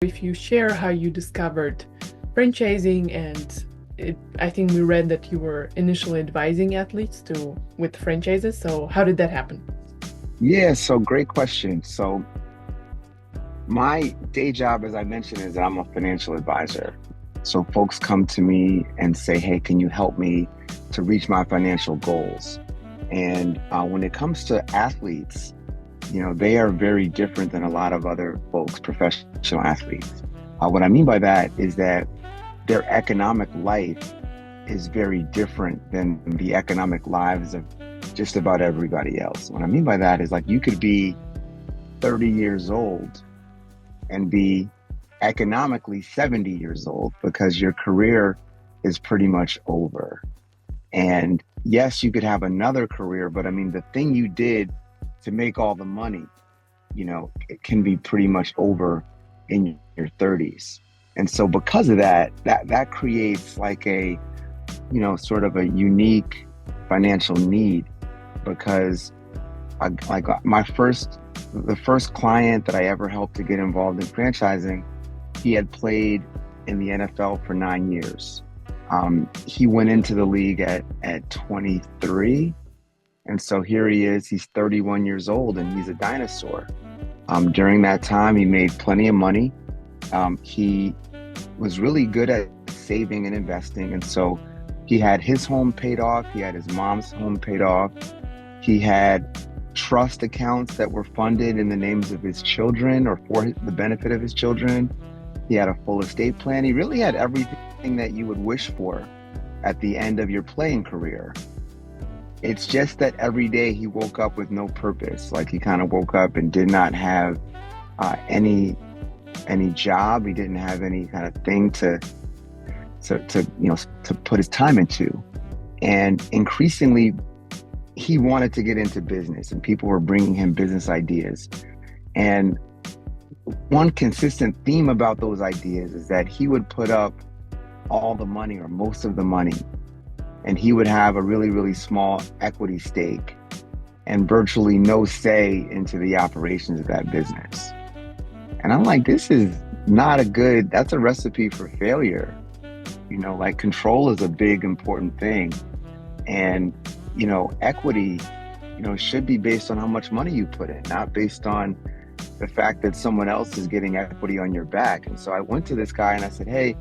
if you share how you discovered franchising, and I think we read that you were initially advising athletes with franchises. So how did that happen? Yeah, so great question. So my day job, as I mentioned, is that I'm a financial advisor. So folks come to me and say, hey, can you help me to reach my financial goals? And when it comes to athletes, they are very different than a lot of other folks, professional athletes. What I mean by that is that their economic life is very different than the economic lives of just about everybody else. What I mean by that is, like, you could be 30 years old and be economically 70 years old because your career is pretty much over. And yes, you could have another career, but I mean, the thing you did to make all the money, it can be pretty much over in your 30s. And so because of that creates like a, sort of a unique financial need, because the first client that I ever helped to get involved in franchising, he had played in the NFL for 9 years. He went into the league at 23. And so here he is, he's 31 years old and he's a dinosaur. During that time, he made plenty of money. He was really good at saving and investing. And so he had his home paid off. He had his mom's home paid off. He had trust accounts that were funded in the names of his children or for the benefit of his children. He had a full estate plan. He really had everything that you would wish for at the end of your playing career. It's just that every day he woke up with no purpose. Like, he kind of woke up and did not have any job. He didn't have any kind of thing to put his time into. And increasingly, he wanted to get into business, and people were bringing him business ideas. And one consistent theme about those ideas is that he would put up all the money or most of the money, and he would have a really, really small equity stake and virtually no say into the operations of that business. And I'm like, this is not that's a recipe for failure. Like, control is a big, important thing. And, equity, should be based on how much money you put in, not based on the fact that someone else is getting equity on your back. And so I went to this guy and I said, hey,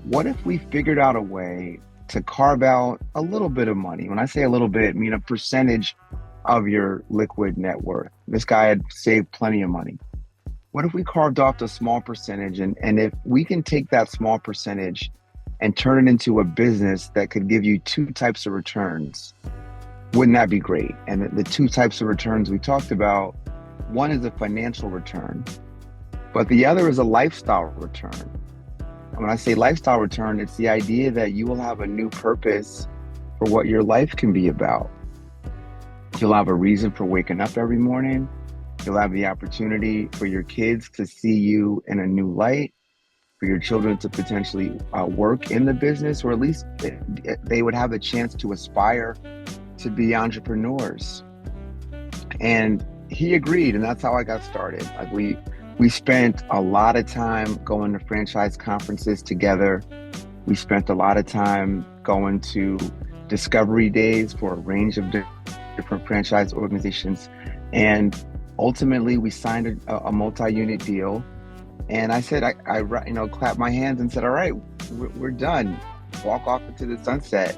what if we figured out a way to carve out a little bit of money? When I say a little bit, I mean a percentage of your liquid net worth. This guy had saved plenty of money. What if we carved off a small percentage, and if we can take that small percentage and turn it into a business that could give you two types of returns? Wouldn't that be great? And the two types of returns we talked about, one is a financial return, but the other is a lifestyle return. And when I say lifestyle return, it's the idea that you will have a new purpose for what your life can be about. You'll have a reason for waking up every morning. You'll have the opportunity for your kids to see you in a new light, for your children to potentially work in the business, or at least they would have a chance to aspire to be entrepreneurs. And he agreed, and that's how I got started. Like, we spent a lot of time going to franchise conferences together. We spent a lot of time going to discovery days for a range of different franchise organizations. And ultimately, we signed a multi-unit deal. And I said, I clapped my hands and said, all right, we're done. Walk off into the sunset.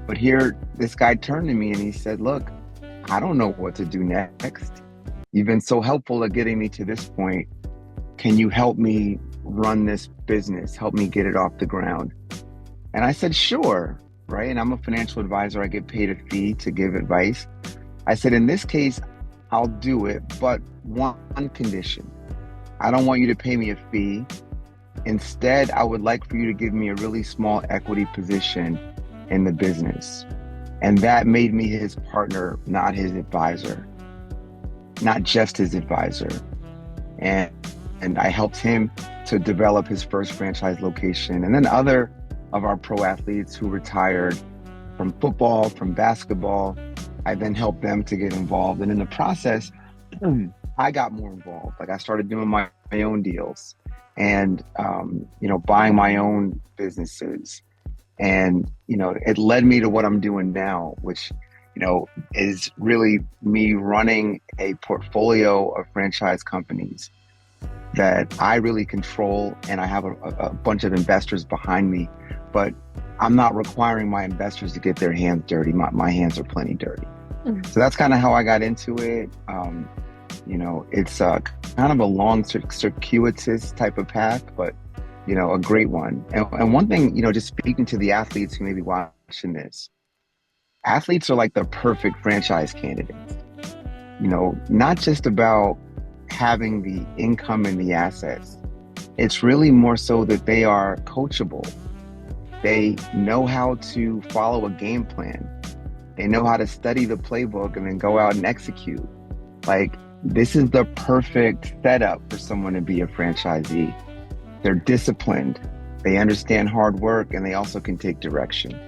But here, this guy turned to me and he said, look, I don't know what to do next. You've been so helpful at getting me to this point. Can you help me run this business? Help me get it off the ground? And I said, sure, right? And I'm a financial advisor. I get paid a fee to give advice. I said, in this case, I'll do it, but one condition. I don't want you to pay me a fee. Instead, I would like for you to give me a really small equity position in the business. And that made me his partner, not his advisor, not just his advisor. And I helped him to develop his first franchise location. And then other of our pro athletes who retired from football, from basketball, I then helped them to get involved. And in the process, I got more involved. Like, I started doing my own deals. and, buying my own businesses. And, it led me to what I'm doing now, which, is really me running a portfolio of franchise companies that I really control. And I have a bunch of investors behind me, but I'm not requiring my investors to get their hands dirty. My hands are plenty dirty. Mm-hmm. So that's kind of how I got into it. It's kind of a long circuitous type of path, but a great one. And one thing, just speaking to the athletes who may be watching this, athletes are like the perfect franchise candidates. Not just about having the income and the assets. It's really more so that they are coachable. They know how to follow a game plan. They know how to study the playbook and then go out and execute. Like, this is the perfect setup for someone to be a franchisee. They're disciplined, they understand hard work, and they also can take direction.